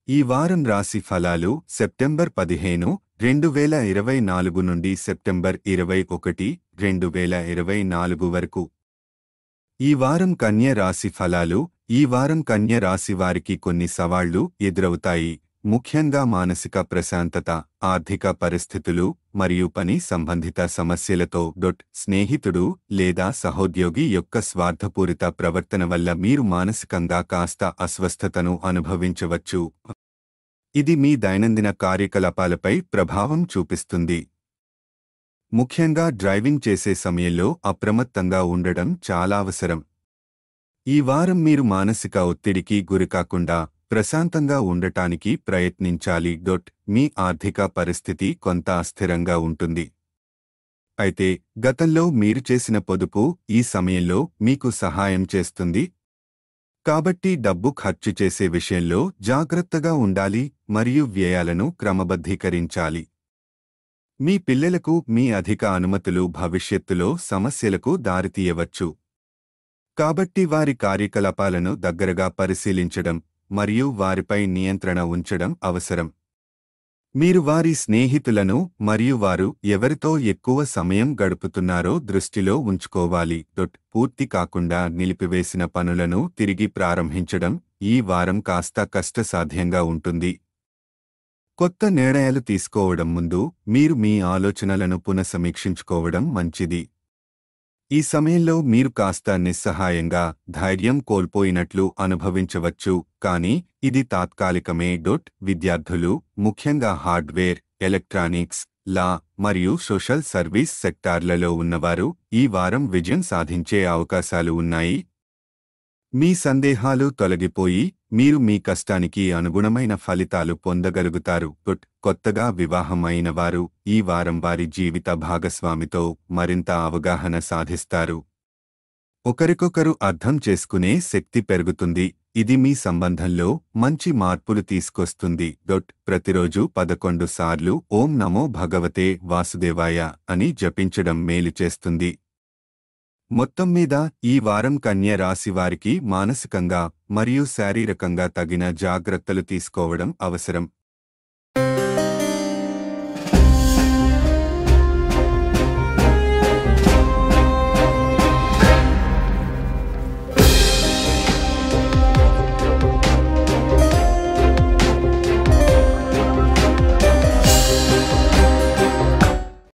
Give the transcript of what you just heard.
ఈ వారం రాశి ఫలాలు సెప్టెంబర్ 15, 2024 నుండి సెప్టెంబర్ 21, 2024 వరకు. ఈ వారం కన్య రాశి ఫలాలు. ఈ వారం కన్య రాశి వారికి కొన్ని సవాళ్లు ఎదురవుతాయి. ముఖ్యంగా మానసిక ప్రశాంతత, ఆర్థిక పరిస్థితులు మరియు పని సంబంధిత సమస్యలతో. స్నేహితుడు లేదా సహోద్యోగి యొక్క స్వార్థపూరిత ప్రవర్తన వల్ల మీరు మానసికంగా కాస్త అస్వస్థతను అనుభవించవచ్చు. ఇది మీ దైనందిన కార్యకలాపాలపై ప్రభావం చూపిస్తుంది. ముఖ్యంగా డ్రైవింగ్ చేసే సమయంలో అప్రమత్తంగా ఉండడం చాలా అవసరం. ఈ వారం మీరు మానసిక ఒత్తిడికి గురికాకుండా ప్రశాంతంగా ఉండటానికి ప్రయత్నించాలి. మీ ఆర్థిక పరిస్థితి కొంత అస్థిరంగా ఉంటుంది. అయితే గతంలో మీరు చేసిన పొదుపు ఈ సమయంలో మీకు సహాయం చేస్తుంది. కాబట్టి డబ్బు ఖర్చు చేసే విషయంలో జాగ్రత్తగా ఉండాలి మరియు వ్యయాలను క్రమబద్ధీకరించాలి. మీ పిల్లలకు మీ అధిక అనుమతులు భవిష్యత్తులో సమస్యలకు దారితీయవచ్చు. కాబట్టి వారి కార్యకలాపాలను దగ్గరగా పరిశీలించడం మరియు వారిపై నియంత్రణ ఉంచడం అవసరం. మీరు వారి స్నేహితులను మరియు వారు ఎవరితో ఎక్కువ సమయం గడుపుతున్నారో దృష్టిలో ఉంచుకోవాలి. పూర్తి కాకుండా నిలిపివేసిన పనులను తిరిగి ప్రారంభించడం ఈ వారం కాస్త కష్టసాధ్యంగా ఉంటుంది. కొత్త నిర్ణయాలు తీసుకోవడం ముందు మీరు మీ ఆలోచనలను పునఃసమీక్షించుకోవడం మంచిది. ఈ సమయంలో మీరు కాస్త నిస్సహాయంగా, ధైర్యం కోల్పోయినట్లు అనుభవించవచ్చు, కానీ ఇది తాత్కాలికమే. విద్యార్థులు, ముఖ్యంగా హార్డ్వేర్, ఎలక్ట్రానిక్స్, లా మరియు సోషల్ సర్వీస్ సెక్టార్లలో ఉన్నవారు ఈ వారం విజయం సాధించే అవకాశాలు ఉన్నాయి. మీ సందేహాలు తొలగిపోయి మీరు మీ కష్టానికి అనుగుణమైన ఫలితాలు పొందగలుగుతారు. కొత్తగా వివాహం అయిన వారు ఈ వారం వారి జీవిత భాగస్వామితో మరింత అవగాహన సాధిస్తారు. ఒకరికొకరు అర్థం చేసుకునే శక్తి పెరుగుతుంది. ఇది మీ సంబంధంలో మంచి మార్పులు తీసుకొస్తుంది. ప్రతిరోజు 11 సార్లు ఓం నమో భగవతే వాసుదేవాయ అని జపించడం మేలు చేస్తుంది. మొత్తం మీద ఈ వారం కన్య రాశి వారికి మానసికంగా మరియు శారీరకంగా తగిన జాగ్రత్తలు తీసుకోవడం అవసరం.